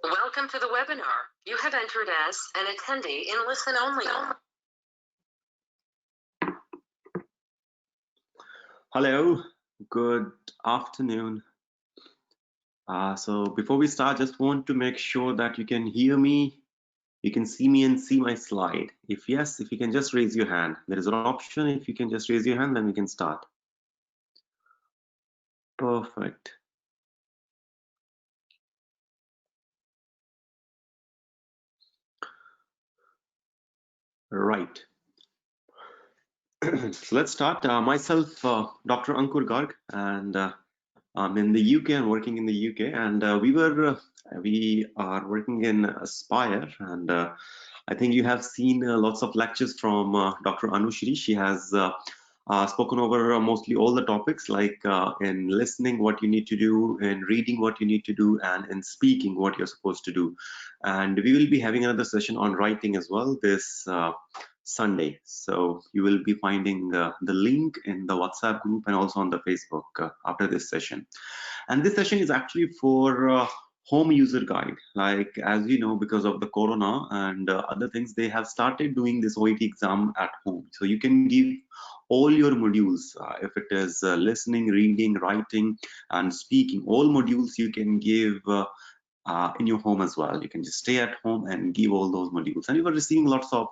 Welcome to the webinar. You have entered as an attendee in listen only. Hello, good afternoon. So before we start, just want to make sure that you can hear me, you can see me and see my slide. If yes, if you can just raise your hand. There is an option, if you can just raise your hand, then we can start. Perfect. Right. So let's start. Myself, Dr. Ankur Garg, and I'm in the UK and working in the UK, and we are working in Aspire, and I think you have seen lots of lectures from Dr. Anushri. She has spoken over mostly all the topics, like in listening what you need to do, in reading what you need to do, and in speaking what you're supposed to do. And we will be having another session on writing as well this Sunday. So you will be finding the link in the WhatsApp group and also on the Facebook after this session. And this session is actually for home user guide. Like, as you know, because of the corona and other things, they have started doing this OET exam at home. So you can give all your modules, if it is listening, reading, writing, and speaking, all modules you can give in your home as well. You can just stay at home and give all those modules. And you were receiving lots of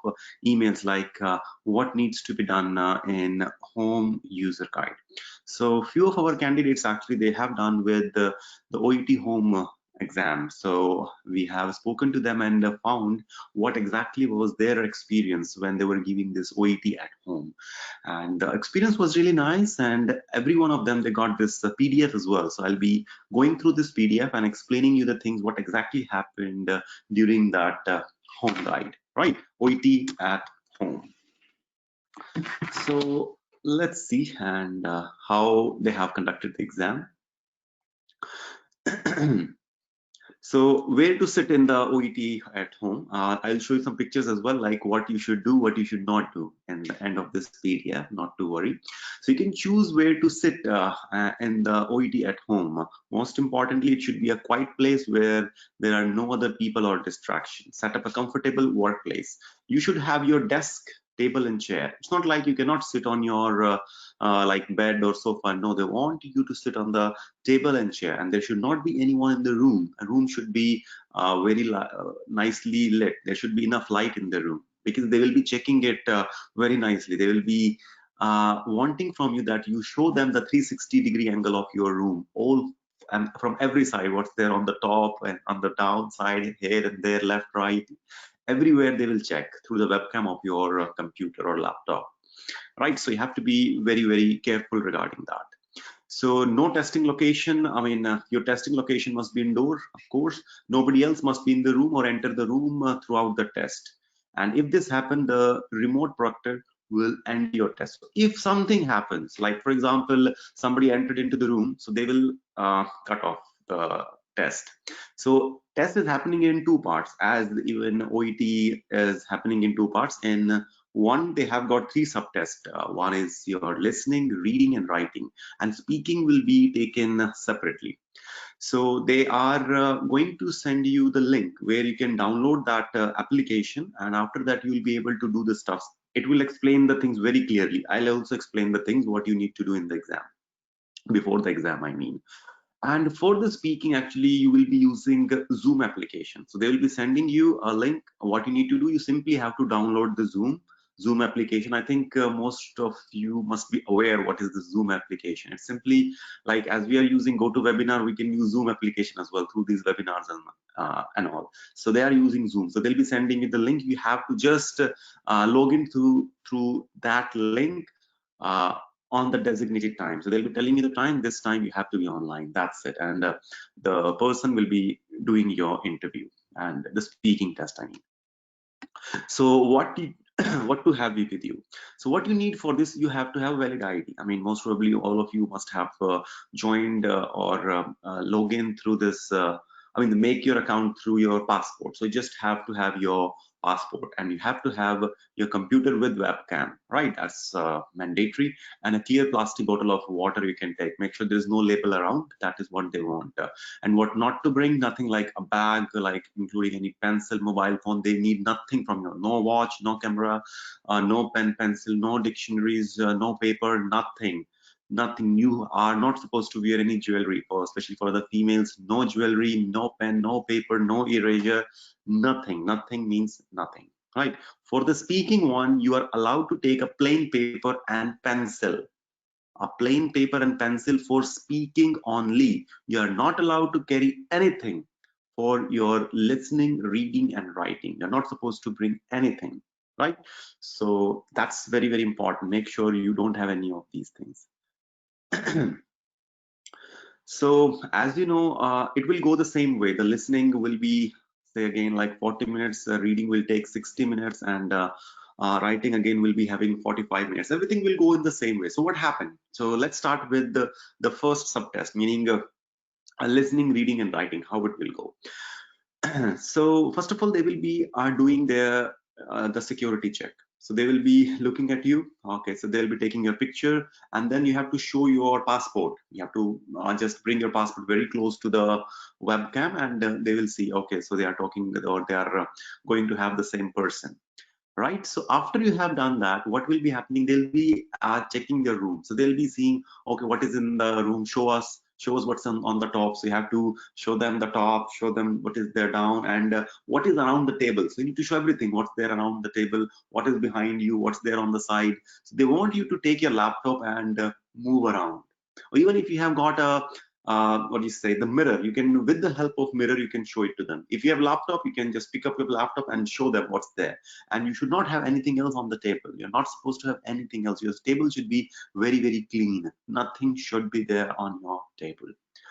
emails like what needs to be done in home user guide. So few of our candidates actually, they have done with the OET home exam. So we have spoken to them and found what exactly was their experience when they were giving this OET at home. And the experience was really nice, and every one of them, they got this PDF as well. So I'll be going through this PDF and explaining you the things, what exactly happened during that home guide, right? OET at home. So let's see and how they have conducted the exam. So where to sit in the OET at home? I'll show you some pictures as well, like what you should do, what you should not do in the end of this PDF, not to worry. So you can choose where to sit in the OET at home. Most importantly, it should be a quiet place where there are no other people or distractions. Set up a comfortable workplace. You should have your desk, table, and chair. It's not like you cannot sit on your like bed or sofa. No, they want you to sit on the table and chair, and there should not be anyone in the room. A room should be very nicely lit. There should be enough light in the room, because they will be checking it very nicely. They will be wanting from you that you show them the 360-degree angle of your room, all and from every side, what's there on the top and on the downside, here and there, left, right, everywhere. They will check through the webcam of your computer or laptop, right? So you have to be very, very careful regarding that. So no testing location. I mean, your testing location must be indoor, of course. Nobody else must be in the room or enter the room throughout the test. And if this happens, the remote proctor will end your test. So if something happens, like for example, somebody entered into the room, so they will cut off the test. So test is happening in two parts, as even OET is happening in two parts. In one, they have got three subtests. One is your listening, reading, and writing, and speaking will be taken separately. So they are going to send you the link where you can download that application, and after that you will be able to do the stuff. It will explain the things very clearly. I'll also explain the things what you need to do in the exam, before the exam, I mean. And for the speaking, actually, you will be using Zoom application. So they will be sending you a link. What you need to do, you simply have to download the Zoom application. I think most of you must be aware what is the Zoom application. It's simply like, as we are using GoToWebinar, we can use Zoom application as well through these webinars and all. So they are using Zoom. So they'll be sending you the link. You have to just log in through that link on the designated time. So they'll be telling you the time, this time you have to be online, that's it. And the person will be doing your interview and the speaking test, I mean. So what to have with you? So what you need for this, you have to have valid ID. I mean, most probably all of you must have joined or log in through this make your account through your passport. So you just have to have your passport, and you have to have your computer with webcam, right? That's mandatory. And a clear plastic bottle of water you can take. Make sure there's no label around. That is what they want. And what not to bring, nothing like a bag, like including any pencil, mobile phone. They need nothing from you. No watch, no camera, no pen, pencil, no dictionaries, no paper, nothing. Nothing. You are not supposed to wear any jewelry, for especially for the females. No jewelry, no pen, no paper, no eraser, nothing. Nothing means nothing, right? For the speaking one, you are allowed to take a plain paper and pencil. A plain paper and pencil for speaking only. You are not allowed to carry anything for your listening, reading, and writing. You're not supposed to bring anything, right? So that's very, very important. Make sure you don't have any of these things. So as you know, it will go the same way. The listening will be, say again, like 40 minutes. Reading will take 60 minutes, and writing again will be having 45 minutes. Everything will go in the same way. So what happened? So let's start with the first subtest, meaning listening, reading, and writing. How it will go. So first of all, they will be doing their the security check. So they will be looking at you. Okay, so they'll be taking your picture, and then you have to show your passport. You have to just bring your passport very close to the webcam, and they will see. Okay, so they are talking, or they are going to have the same person, right? So after you have done that, what will be happening? They'll be checking the room. So they'll be seeing, okay, what is in the room? Show us what's on the top. So you have to show them the top, show them what is there down, and what is around the table. So you need to show everything. What's there around the table? What is behind you? What's there on the side? So they want you to take your laptop and move around. Or even if you have got a what do you say, the mirror, you can, with the help of mirror, you can show it to them. If you have laptop, you can just pick up your laptop and show them what's there. And you should not have anything else on the table. You're not supposed to have anything else. Your table should be very, very clean. Nothing should be there on your table.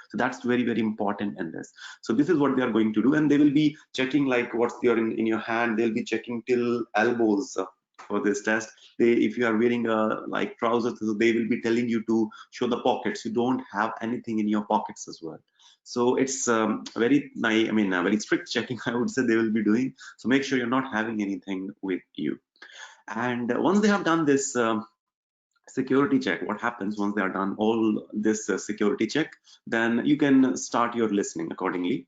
So that's very, very important in this. So this is what they are going to do, and they will be checking like what's there in your hand. They'll be checking till elbows for this test. If you are wearing like trousers, so they will be telling you to show the pockets. You don't have anything in your pockets as well. So it's very, very strict checking, I would say, they will be doing. So make sure you're not having anything with you. And once they have done this security check, what happens once they are done all this security check, then you can start your listening accordingly.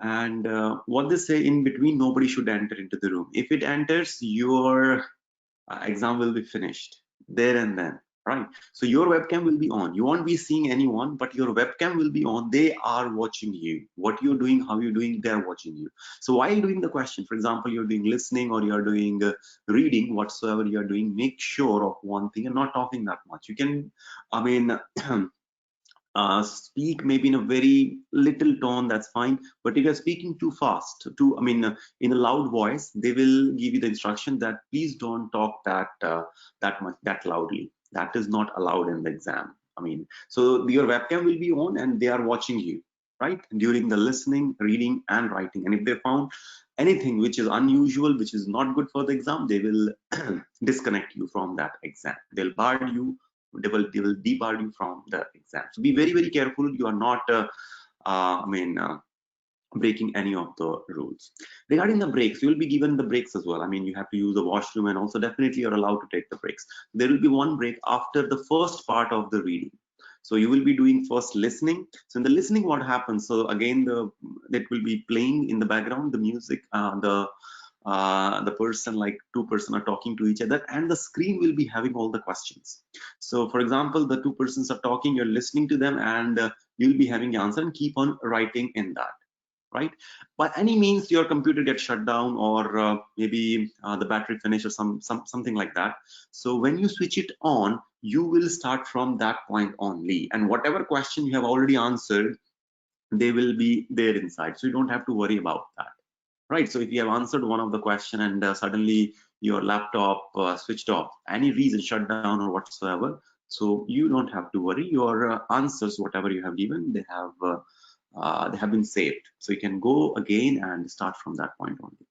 And what they say, in between, nobody should enter into the room. If it enters, your exam will be finished there and then, right? So your webcam will be on. You won't be seeing anyone, but your webcam will be on. They are watching you. What you're doing, how you're doing, they're watching you. So while doing the question, for example, you're doing listening, or you're doing reading, whatsoever you're doing, make sure of one thing, and not talking that much. You can, I mean, speak maybe in a very little tone, that's fine. But if you're speaking too fast, in a loud voice, they will give you the instruction that please don't talk that loudly. That is not allowed in the exam. So your webcam will be on, and they are watching you, right, during the listening, reading, and writing. And if they found anything which is unusual, which is not good for the exam, they will disconnect you from that exam. They'll bar you, they will debar you from the exam. So be very, very careful. You are not breaking any of the rules. Regarding the breaks, you will be given the breaks as well. You have to use the washroom, and also definitely you're allowed to take the breaks. There will be one break after the first part of the reading. So you will be doing first listening. So in the listening, what happens? So again, that will be playing in the background, the music, the person, like two person are talking to each other, and the screen will be having all the questions. So for example, the two persons are talking, you're listening to them, and you'll be having the answer, and keep on writing in that, right? By any means your computer gets shut down, or maybe the battery finish, or something like that. So when you switch it on, you will start from that point only, and whatever question you have already answered, they will be there inside, so you don't have to worry about that. Right, so if you have answered one of the question, and suddenly your laptop switched off, any reason, shut down or whatsoever, so you don't have to worry. Your answers, whatever you have given, they have been saved. So you can go again and start from that point only.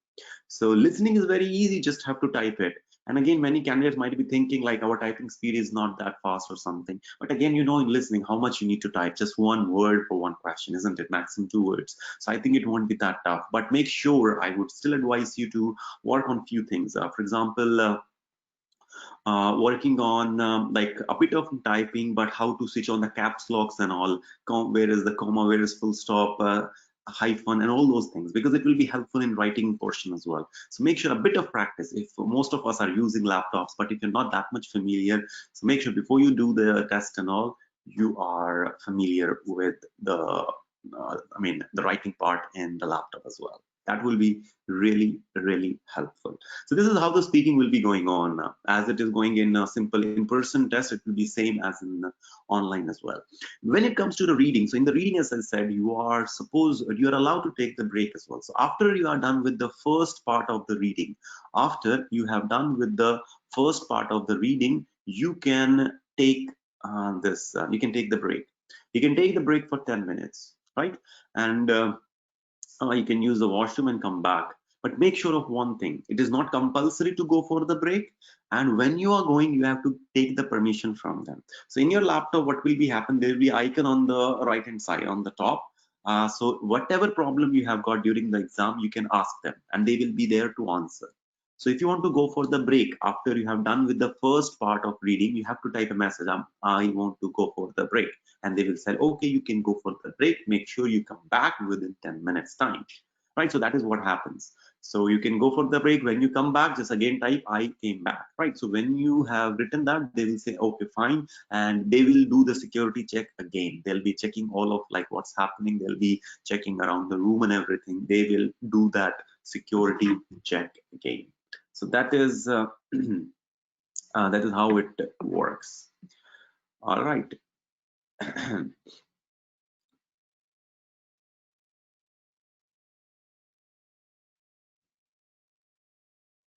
So listening is very easy, just have to type it. And again, many candidates might be thinking like our typing speed is not that fast or something. But again, in listening, how much you need to type, just one word for one question, isn't it? Maximum 2 words. So I think it won't be that tough. But make sure, I would still advise you to work on few things. For example, working on like a bit of typing, but how to switch on the caps locks and all, where is the comma, where is full stop, hyphen, and all those things, because it will be helpful in writing portion as well. So make sure a bit of practice. If most of us are using laptops, but if you're not that much familiar, so make sure before you do the test and all, you are familiar with the the writing part in the laptop as well. That will be really, really helpful. So this is how the speaking will be going on. As it is going in a simple in-person test, it will be same as in online as well. When it comes to the reading, so in the reading, as I said, you are allowed to take the break as well. So after you are done with the first part of the reading, you can take you can take the break. You can take the break for 10 minutes, right? And you can use the washroom and come back. But make sure of one thing: it is not compulsory to go for the break, and when you are going, you have to take the permission from them. So in your laptop, what will be happen, there will be icon on the right hand side on the top. So whatever problem you have got during the exam, you can ask them and they will be there to answer. So if you want to go for the break after you have done with the first part of reading, you have to type a message, I want to go for the break, and they will say, okay, you can go for the break, make sure you come back within 10 minutes time, right? So that is what happens. So you can go for the break. When you come back, just again type I came back, right? So when you have written that, they will say okay, fine, and they will do the security check again. They'll be checking all of like what's happening, they'll be checking around the room and everything. They will do that security check again. So that is that is how it works. All right.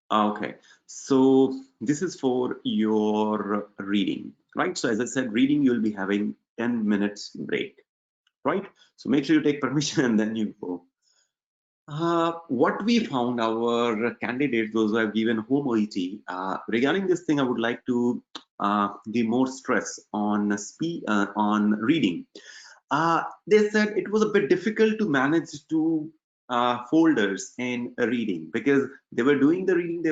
Okay, so this is for your reading, right? So as I said, reading, you'll be having 10 minutes break, right? So make sure you take permission and then you go. What we found, our candidates, those who have given home OET, regarding this thing, I would like to give more stress on on reading. They said it was a bit difficult to manage two folders in reading, because they were doing the reading,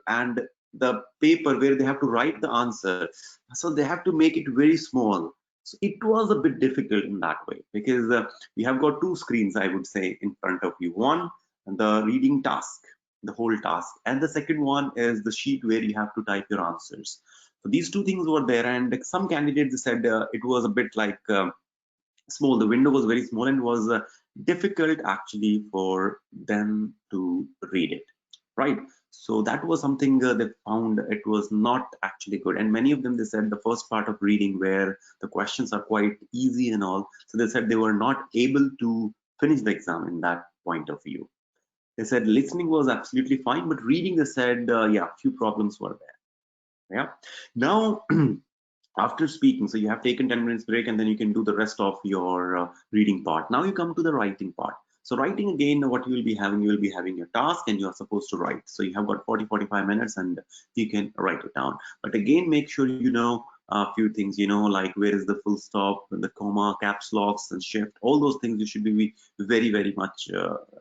and the paper where they have to write the answer, so they have to make it very small. So it was a bit difficult in that way, because we have got two screens, I would say, in front of you. One, the reading task, the whole task, and the second one is the sheet where you have to type your answers. So these two things were there, and some candidates said it was a bit like small. The window was very small and was difficult actually for them to read it, right? So that was something they found it was not actually good. And many of them, they said the first part of reading where the questions are quite easy and all, so they said they were not able to finish the exam in that point of view. They said listening was absolutely fine, but reading, they said yeah, few problems were there. Yeah. Now after speaking, so you have taken 10 minutes break, and then you can do the rest of your reading part. Now you come to the writing part. So writing, again, what you will be having your task and you are supposed to write. So you have got 40-45 minutes and you can write it down. But again, make sure you know a few things, like where is the full stop, the comma, caps locks and shift, all those things you should be very, very much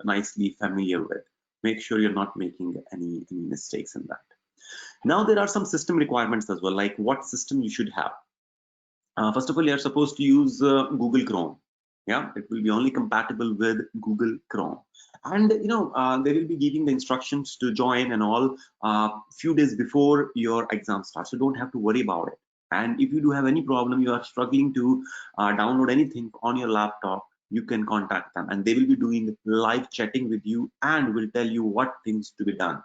nicely familiar with. Make sure you're not making any mistakes in that. Now there are some system requirements as well, like what system you should have. First of all, you are supposed to use Google Chrome. Yeah, it will be only compatible with Google Chrome. And they will be giving the instructions to join and all few days before your exam starts, so don't have to worry about it. And if you do have any problem, you are struggling to download anything on your laptop, you can contact them and they will be doing live chatting with you and will tell you what things to be done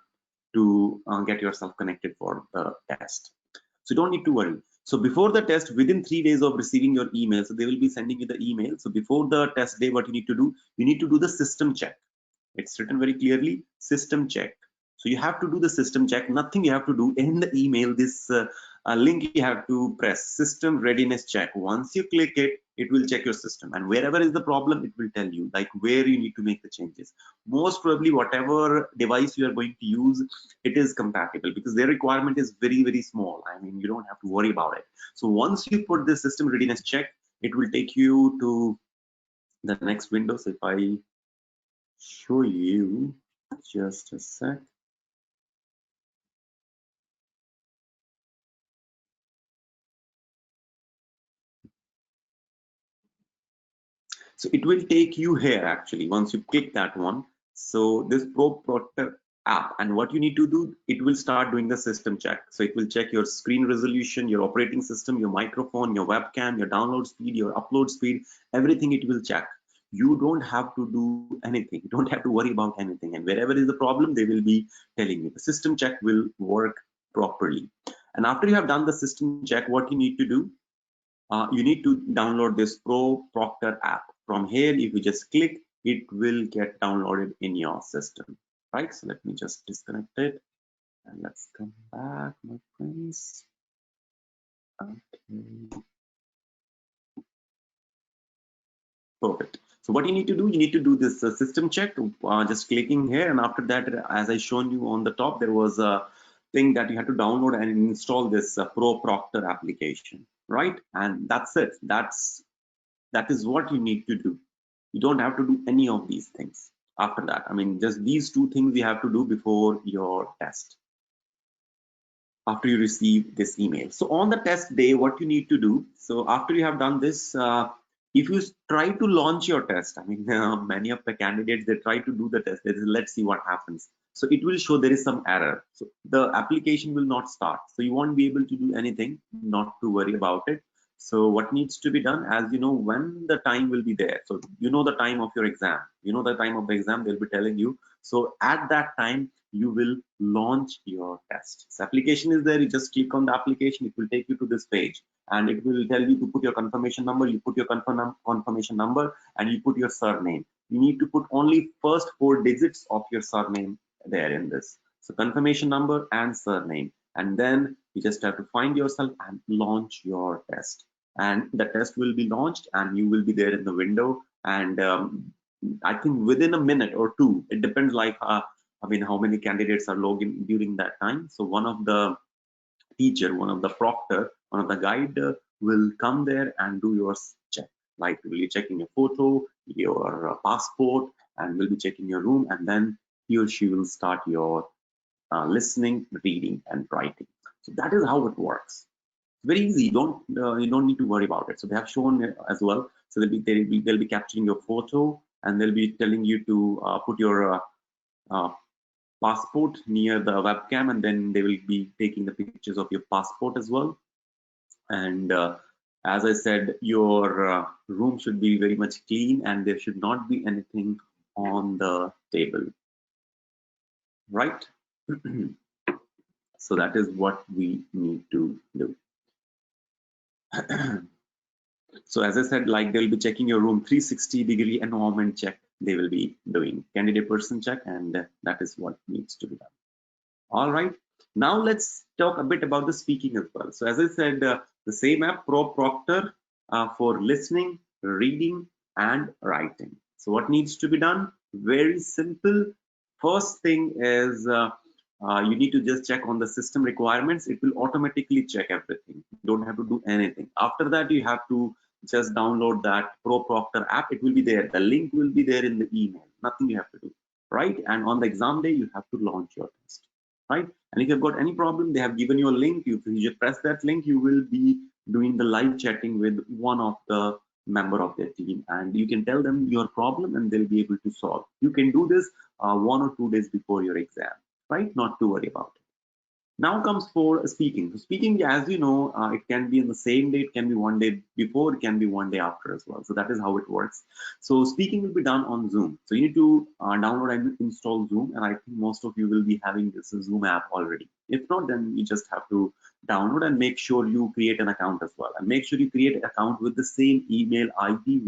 to get yourself connected for the test. So don't need to worry. So before the test, within 3 days of receiving your email, so they will be sending you the email. So before the test day, what you need to do, you need to do the system check. It's written very clearly, system check. So you have to do the system check. Nothing you have to do in the email. This link you have to press, system readiness check. Once you click it, it will check your system, and wherever is the problem, it will tell you like where you need to make the changes. Most probably whatever device you are going to use, it is compatible, because their requirement is very small. I mean, you don't have to worry about it. So once you put the system readiness check, it will take you to the next window. So if I show you, just a sec. So it will take you here actually once you click that one. So this Proctor app, and what you need to do, it will start doing the system check. So it will check your screen resolution, your operating system, your microphone, your webcam, your download speed, your upload speed, everything it will check. You don't have to do anything. You don't have to worry about anything. And wherever is the problem, they will be telling you. The system check will work properly. And after you have done the system check, what you need to do, you need to download this Proctor app. From here, if you just click, it will get downloaded in your system, right? So let me just disconnect it and let's come back, my friends. Okay. Perfect. So what you need to do, you need to do this system check, just clicking here, and after that, as I shown you on the top, there was a thing that you had to download and install this Proctor application, right? And that's it. That is what you need to do. You don't have to do any of these things after that. I mean, just these two things you have to do before your test, after you receive this email. So on the test day, what you need to do, so after you have done this, if you try to launch your test, I mean, many of the candidates, they try to do the test. They say, let's see what happens. So it will show there is some error. So the application will not start. So you won't be able to do anything, not to worry about it. So what needs to be done, as you know, when the time will be there. So you know the time of your exam, you know the time of the exam, they'll be telling you. So at that time, you will launch your test. This application is there. You just click on the application. It will take you to this page, and it will tell you to put your confirmation number. You put your confirmation number, and you put your surname. You need to put only first 4 digits of your surname there in this. So confirmation number and surname, and then you just have to find yourself and launch your test. And the test will be launched, and you will be there in the window. And I think within a minute or two, it depends like I mean, how many candidates are logged in during that time. So one of the teacher, one of the proctor, one of the guide will come there and do your check. Like will be checking your photo, your passport, and will be checking your room, and then he or she will start your listening, reading, and writing. So that is how it works. Very easy. You don't need to worry about it. So they have shown it as well. So they'll be capturing your photo, and they'll be telling you to put your passport near the webcam, and then they will be taking the pictures of your passport as well. And as I said, your room should be very much clean, and there should not be anything on the table, right? So that is what we need to do. So as I said, like they'll be checking your room, 360-degree environment check they will be doing, candidate person check, and that is what needs to be done. All right, now let's talk a bit about the speaking as well. So as I said, the same app, Proctor, for listening, reading, and writing. So what needs to be done? Very simple. First thing is you need to just check on the system requirements. It will automatically check everything. You don't have to do anything. After that, you have to just download that Proctor app. It will be there. The link will be there in the email. Nothing you have to do, right? And on the exam day, you have to launch your test, right? And if you've got any problem, they have given you a link. You just press that link, you will be doing the live chatting with one of the member of their team, and you can tell them your problem and they'll be able to solve. You can do this 1 or 2 days before your exam, right? Not to worry about it. Now comes for speaking. So speaking, as you know, it can be in the same day, it can be 1 day before, it can be 1 day after as well. So that is how it works. So speaking will be done on Zoom. So you need to download and install Zoom, and I think most of you will be having this Zoom app already. If not, then you just have to download and make sure you create an account as well, and make sure you create an account with the same email ID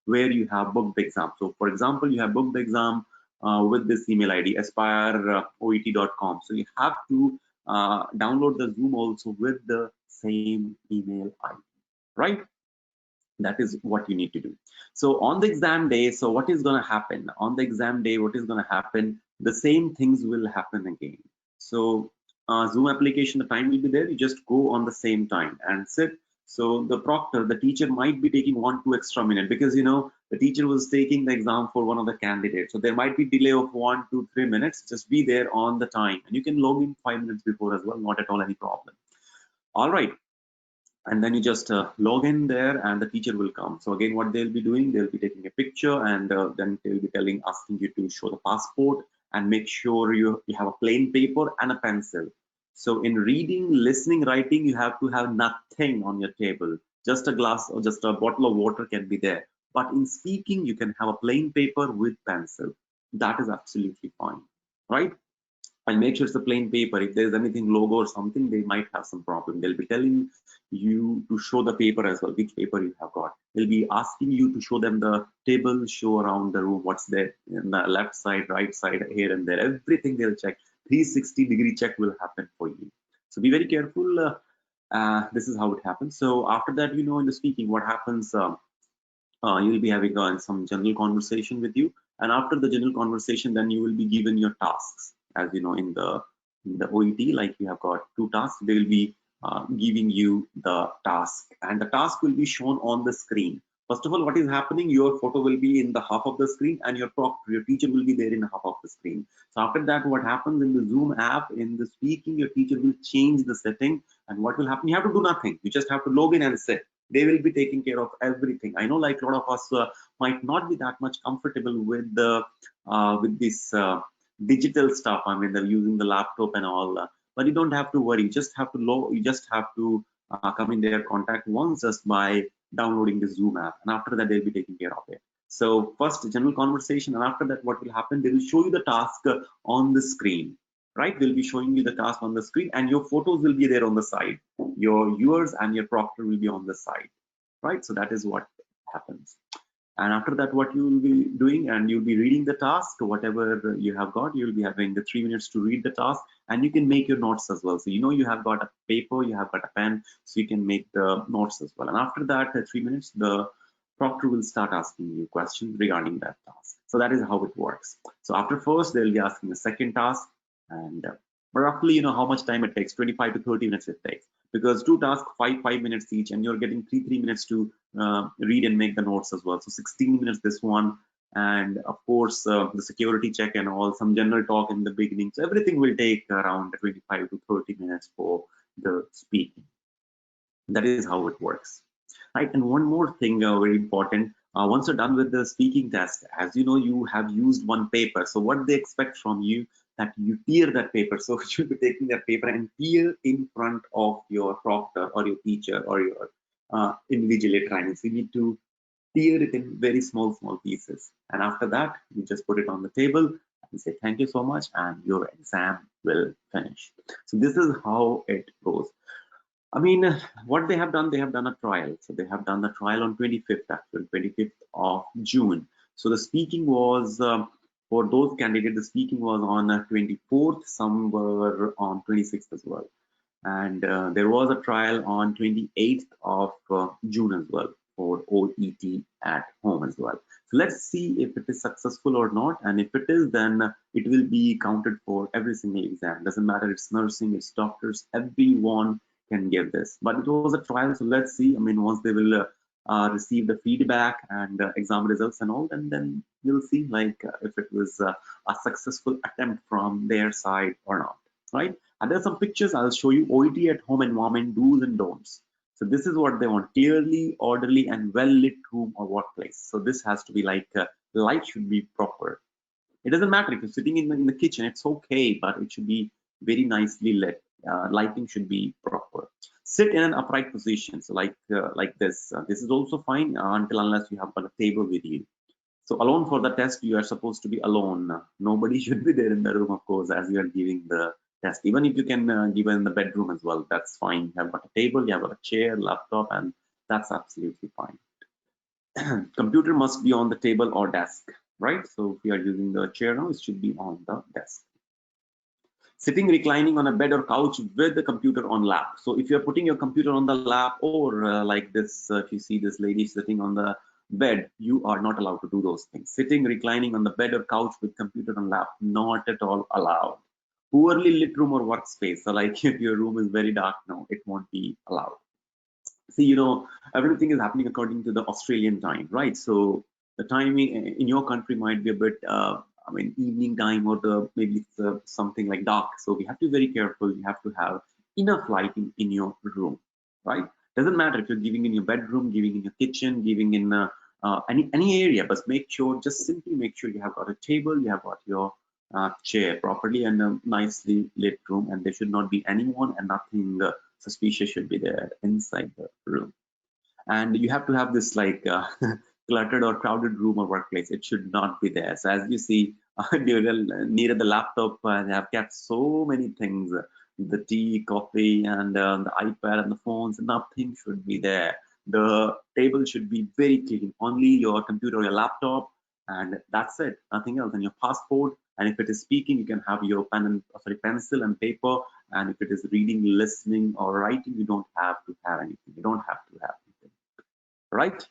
where you have booked the exam. So for example, you have booked the exam with this email ID, aspireoet.com. So you have to download the Zoom also with the same email ID, right? That is what you need to do. So on the exam day, so what is going to happen on the exam day? What is going to happen? The same things will happen again. So Zoom application, the time will be there. You just go on the same time and sit. So the proctor, the teacher might be taking 1-2 extra minutes, because the teacher was taking the exam for one of the candidates. So there might be delay of 1, 2, 3 minutes. Just be there on the time, and you can log in 5 minutes before as well. Not at all any problem. All right. And then you just log in there, and the teacher will come. So again, what they'll be doing, they'll be taking a picture, and then they'll be asking you to show the passport, and make sure you have a plain paper and a pencil. So in reading, listening, writing, you have to have nothing on your table. Just a glass or just a bottle of water can be there. But in speaking, you can have a plain paper with pencil. That is absolutely fine, right? And make sure it's a plain paper. If there's anything logo or something, they might have some problem. They'll be telling you to show the paper as well, which paper you have got. They'll be asking you to show them the table, show around the room, what's there in the left side, right side, here and there. Everything they'll check. 360-degree check will happen for you. So be very careful. This is how it happens. So after that, in the speaking, what happens? You'll be having some general conversation with you, and after the general conversation, then you will be given your tasks. As you know, in the OET, like you have got 2 tasks, they will be giving you the task, and the task will be shown on the screen. First of all, what is happening? Your photo will be in the half of the screen, and your teacher will be there in half of the screen. So after that, what happens in the Zoom app, in the speaking, your teacher will change the setting, and what will happen? You have to do nothing. You just have to log in and sit. They will be taking care of everything. I know, like, a lot of us might not be that much comfortable with this digital stuff. I mean, they're using the laptop and all, but you don't have to worry. You just have to come in their contact once, just by downloading the Zoom app, and after that they'll be taking care of it. So first, general conversation, and after that, what will happen? They will show you the task on the screen. Right, they'll be showing you the task on the screen, and your photos will be there on the side. Yours and your proctor will be on the side, right? So that is what happens. And after that, what you will be doing, and you'll be reading the task, whatever you have got. You'll be having the 3 minutes to read the task, and you can make your notes as well. So you have got a paper, you have got a pen, so you can make the notes as well. And after that 3 minutes, the proctor will start asking you questions regarding that task. So that is how it works. So after first, they'll be asking the second task, and roughly, how much time it takes. 25 to 30 minutes it takes, because 2 tasks, 5 minutes each, and you're getting 3 minutes to read and make the notes as well. So 16 minutes this one, and of course the security check and all, some general talk in the beginning. So everything will take around 25 to 30 minutes for the speaking. That is how it works, right? And one more thing, very important. Once you're done with the speaking test, as you know, you have used one paper. So what they expect from you, that you tear that paper. So you should be taking that paper and tear in front of your proctor or your teacher or your invigilator. So you need to tear it in very small pieces, and after that, you just put it on the table and say thank you so much, and your exam will finish. So this is how it goes. I mean, what they have done a trial. So they have done the trial on 25th, actually, 25th of June. So the speaking was, for those candidates, the speaking was on 24th, some were on 26th as well. And there was a trial on 28th of June as well, for OET at home as well. So let's see if it is successful or not. And if it is, then it will be counted for every single exam. Doesn't matter, it's nursing, it's doctors, everyone can give this. But it was a trial, so let's see. I mean, once they will receive the feedback and exam results and all, then we'll see, like, if it was a successful attempt from their side or not, right? And there's some pictures I'll show you. OET at home environment, do's and don'ts. So this is what they want: clearly, orderly, and well-lit room or workplace. So this has to be like, light should be proper. It doesn't matter if you're sitting in the kitchen, it's okay, but it should be very nicely lit. Lighting should be proper. Sit in an upright position, so like this. This is also fine until unless you have got a table with you. So alone for the test, you are supposed to be alone. Nobody should be there in the room, of course, as you are giving the test. Even if you can give it in the bedroom as well, that's fine. You have got a table, you have got a chair, laptop, and that's absolutely fine. Computer must be on the table or desk, right? So if you are using the chair now, it should be on the desk. Sitting reclining on a bed or couch with the computer on lap. So if you're putting your computer on the lap, or like this, if you see this lady sitting on the bed, you are not allowed to do those things. Sitting reclining on the bed or couch with computer on lap, not at all allowed. Poorly lit room or workspace, so like if your room is very dark, no, it won't be allowed. See, everything is happening according to the Australian time, right? So the timing in your country might be a bit, I mean, evening time, or maybe it's something like dark. So we have to be very careful. You have to have enough lighting in your room, right? Doesn't matter if you're giving in your bedroom, giving in your kitchen, giving in any area, but just simply make sure you have got a table, you have got your chair properly, and a nicely lit room, and there should not be anyone, and nothing suspicious should be there inside the room. And you have to have this like cluttered or crowded room or workplace. It should not be there. So as you see, near the laptop, they have kept so many things: the tea, coffee, and the iPad and the phones. Nothing should be there. The table should be very clean. Only your computer or your laptop, and that's it. Nothing else. And your passport. And if it is speaking, you can have your pencil and paper. And if it is reading, listening, or writing, you don't have to have anything. You don't have to have anything, right?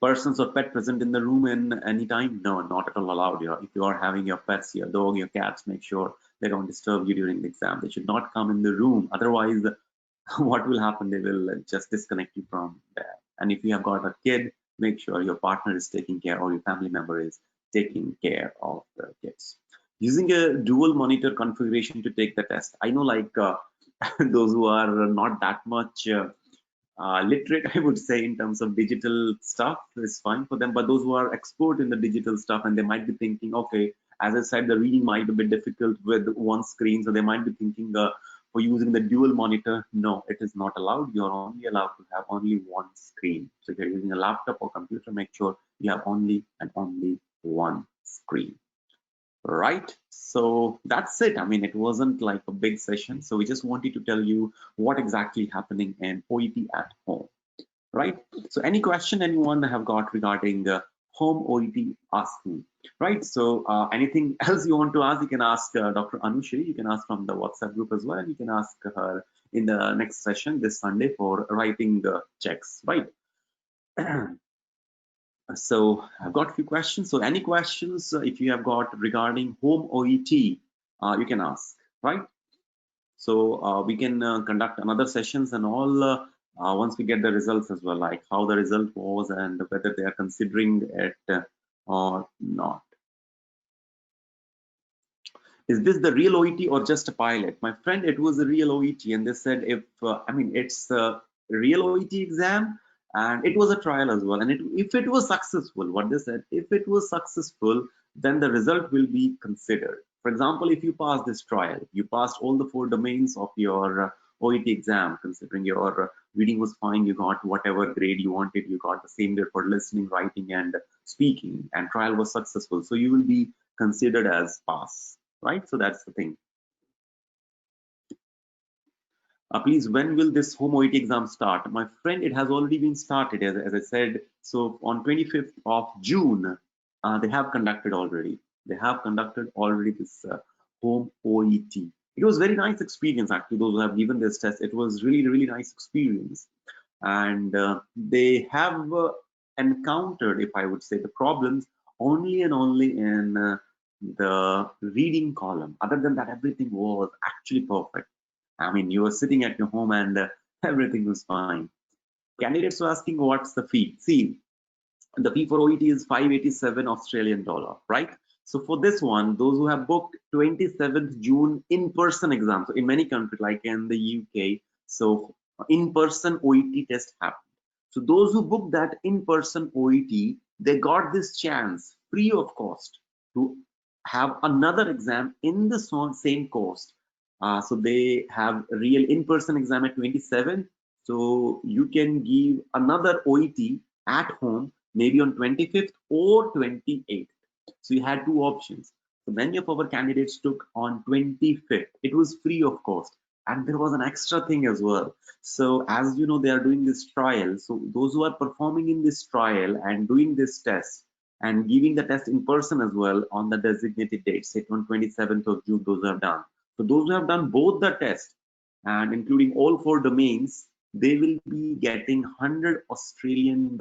Persons or pet present in the room in any time? No, not at all allowed. If you are having your pets, your dog, your cats, make sure they don't disturb you during the exam. They should not come in the room. Otherwise, what will happen? They will just disconnect you from there. And if you have got a kid, make sure your partner is taking care, or your family member is taking care of the kids. Using a dual monitor configuration to take the test. I know, like those who are not that much literate, I would say, in terms of digital stuff is fine for them. But those who are expert in the digital stuff, and they might be thinking, okay, as I said, the reading might be a bit difficult with one screen, so they might be thinking for using the dual monitor. No, it is not allowed. You're only allowed to have only one screen. So if you're using a laptop or computer, make sure you have only and only one screen. Right, so that's it. I mean, it wasn't like a big session, so we just wanted to tell you what exactly happening in OET at home, right? So any question anyone have got regarding home OET, ask me, right? So anything else you want to ask, you can ask Dr. Anushri. You can ask from the WhatsApp group as well. You can ask her in the next session this Sunday for writing the checks, right? So I've got a few questions. So any questions if you have got regarding home OET, you can ask, right? So we can conduct another sessions and all once we get the results as well, like how the result was and whether they are considering it or not. Is this the real OET or just a pilot? My friend, it was a real OET, and they said if I mean, it's a real OET exam, and it was a trial as well. And if it was successful, what they said, if it was successful, then the result will be considered. For example, if you pass this trial, you passed all the 4 domains of your OET exam, considering your reading was fine, you got whatever grade you wanted, you got the same grade for listening, writing, and speaking, and trial was successful. So you will be considered as pass. Right, so that's the thing. Please, when will this home OET exam start? My friend, it has already been started, as I said. So on 25th of June, they have conducted already. They have conducted already this home OET. It was very nice experience, actually. Those who have given this test, it was really, really nice experience. And they have encountered, if I would say, the problems only and only in the reading column. Other than that, everything was actually perfect. I mean, you were sitting at your home and everything was fine. Candidates were asking what's the fee. See, the fee for OET is 587 Australian dollar, right? So for this one, those who have booked 27th June in-person exam, so in many countries like in the UK, so in-person OET test happened. So those who booked that in-person OET, they got this chance free of cost to have another exam in the same course. So they have real in-person exam at 27th. So you can give another OET at home, maybe on 25th or 28th. So you had 2 options. So many of our candidates took on 25th. It was free of cost, and there was an extra thing as well. So as you know, they are doing this trial. So those who are performing in this trial and doing this test and giving the test in person as well on the designated date, say on 27th of June, those are done. So those who have done both the tests and including all 4 domains, they will be getting $100 Australian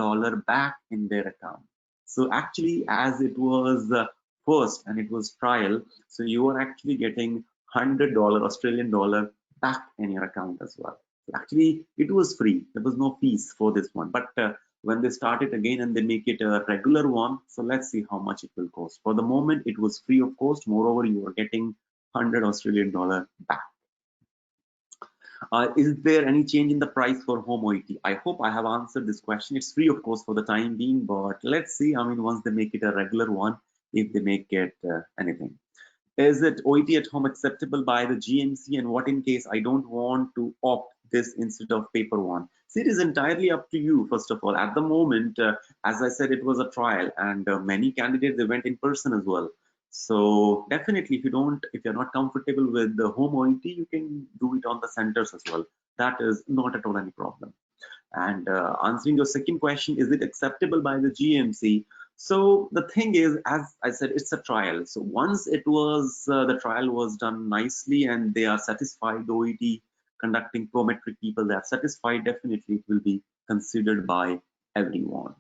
back in their account. So actually, as it was first and it was trial, so you are actually getting $100 Australian dollar back in your account as well. Actually, it was free. There was no fees for this one. But when they start it again and they make it a regular one, so let's see how much it will cost. For the moment, it was free of cost. Moreover, you are getting $100 Australian dollar back. Is there any change in the price for home OET? I hope I have answered this question. It's free, of course, for the time being, but let's see. I mean, once they make it a regular one, if they make it anything. Is it OET at home acceptable by the GMC, and what in case I don't want to opt this instead of paper one? See, it is entirely up to you. First of all, at the moment, as I said, it was a trial, and many candidates, they went in person as well. So definitely, if you're not comfortable with the home OET, you can do it on the centers as well. That is not at all any problem. And answering your second question, is it acceptable by the GMC? So the thing is, as I said, it's a trial. So once it was, the trial was done nicely and they are satisfied, the OET conducting prometric people, they are satisfied, definitely it will be considered by everyone,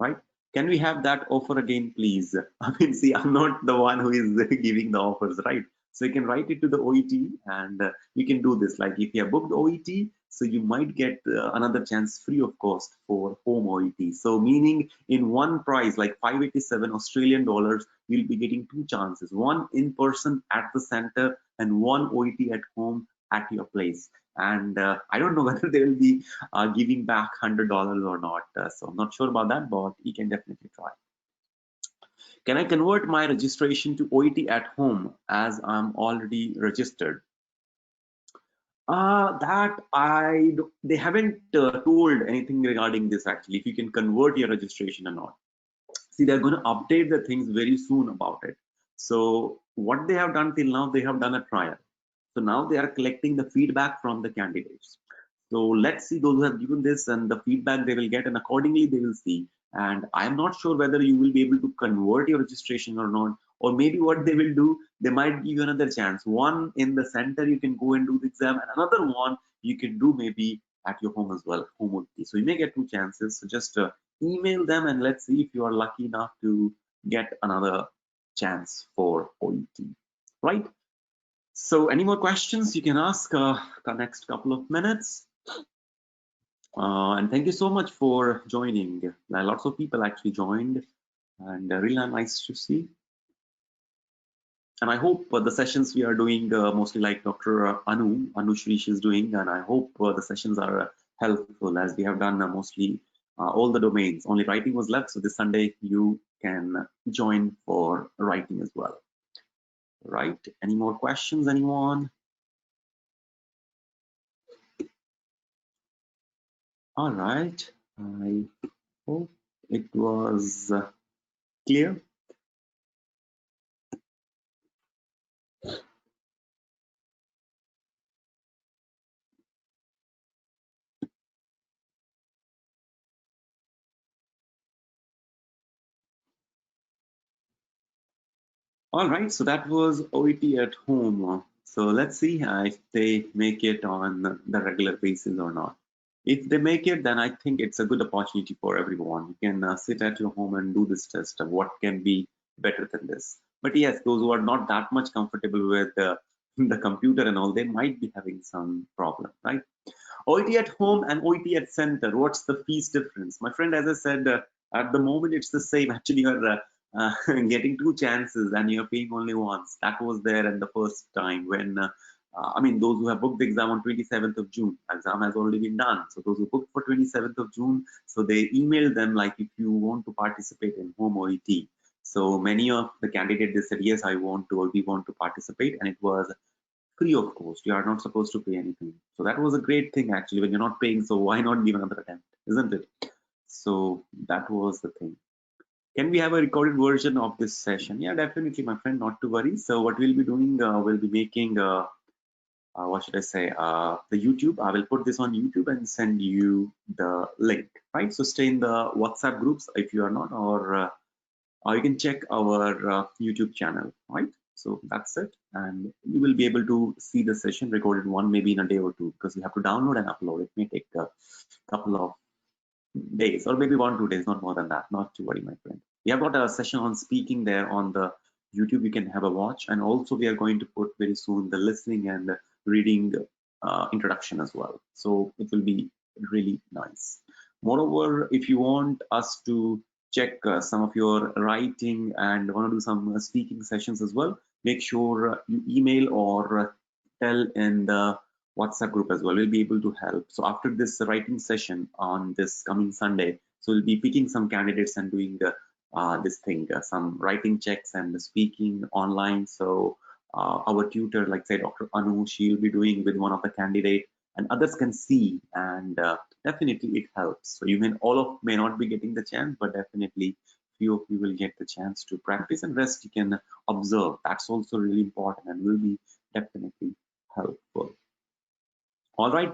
right? Can we have that offer again, please? I mean, see, I'm not the one who is giving the offers, right? So you can write it to the OET and you can do this. Like if you have booked OET, so you might get another chance free of cost for home OET. So meaning in one price, like 587 Australian dollars, you'll be getting 2 chances, one in person at the center and one OET at home at your place. And I don't know whether they will be giving back $100 or not. So I'm not sure about that, but you can definitely try. Can I convert my registration to OET at home as I'm already registered? They haven't told anything regarding this actually, if you can convert your registration or not. See, they're going to update the things very soon about it. So what they have done till now, they have done a trial. So now they are collecting the feedback from the candidates. So let's see those who have given this and the feedback they will get, and accordingly they will see. And I'm not sure whether you will be able to convert your registration or not, or maybe what they will do, they might give you another chance. One in the center you can go and do the exam, and another one you can do maybe at your home as well, home OET. So you may get 2 chances. So just email them and let's see if you are lucky enough to get another chance for OET, right? So any more questions you can ask the next couple of minutes. And thank you so much for joining. Lots of people actually joined, and really nice to see. And I hope the sessions we are doing, mostly like Dr. Anu Shrish is doing, and I hope the sessions are helpful, as we have done mostly all the domains. Only writing was left, so this Sunday you can join for writing as well. Right? Any more questions, anyone? All right. I hope it was clear. All right, so that was OET at home. So let's see if they make it on the regular basis or not. If they make it, then I think it's a good opportunity for everyone. You can sit at your home and do this test of what can be better than this. But yes, those who are not that much comfortable with the computer and all, they might be having some problem, right? OET at home and OET at center, what's the fees difference? My friend, as I said, at the moment it's the same. Actually, you're getting 2 chances and you're paying only once. That was there at the first time when, I mean, those who have booked the exam on 27th of June, exam has already been done. So those who booked for 27th of June, so they emailed them like, if you want to participate in home OET. So many of the candidates, they said, yes, I want to, or we want to participate. And it was free of cost. You are not supposed to pay anything. So that was a great thing actually. When you're not paying, so why not give another attempt, isn't it? So that was the thing. Can we have a recorded version of this session? Yeah, definitely, my friend, not to worry. So what we'll be doing, we'll be making what should I say, the YouTube. I will put this on YouTube and send you the link, right? So stay in the WhatsApp groups if you are not, or you can check our YouTube channel, right? So that's it, and you will be able to see the session recorded one maybe in a day or two, because you have to download and upload. It may take a couple of days or maybe 1-2 days, not more than that. Not to worry, my friend. We have got a session on speaking there on the YouTube. You can have a watch, and also we are going to put very soon the listening and the reading introduction as well. So it will be really nice. Moreover, if you want us to check some of your writing and want to do some speaking sessions as well, make sure you email or tell in the WhatsApp group as well. We'll be able to help. So after this writing session on this coming Sunday, so we'll be picking some candidates and doing this thing, some writing checks and speaking online. So our tutor, like say Dr. Anu, she'll be doing with one of the candidate, and others can see, and definitely it helps. So you may not be getting the chance, but definitely few of you will get the chance to practice, and rest you can observe. That's also really important and will be definitely helpful. All right.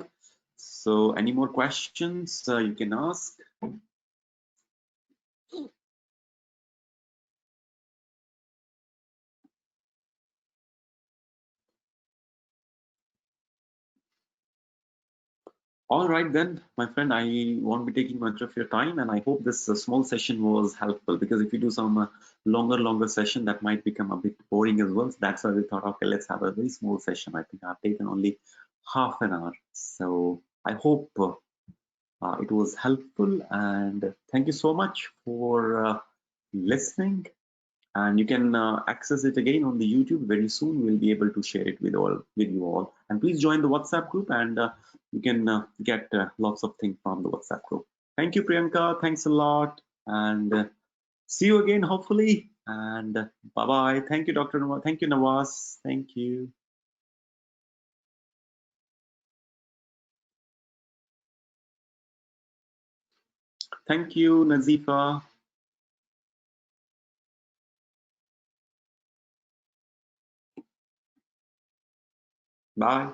So any more questions you can ask? All right then, my friend, I won't be taking much of your time, and I hope this small session was helpful, because if you do some longer session, that might become a bit boring as well. So that's why we thought, okay, let's have a very small session. I think I've taken only half an hour. So I hope it was helpful, and thank you so much for listening. And you can access it again on the YouTube very soon. We'll be able to share it with you all. And please join the WhatsApp group, and you can get lots of things from the WhatsApp group. Thank you, Priyanka. Thanks a lot, and see you again hopefully. And bye bye. Thank you, Dr. Nawaz. Thank you, Nawaz. Thank you. Thank you, Nazifa. Bye.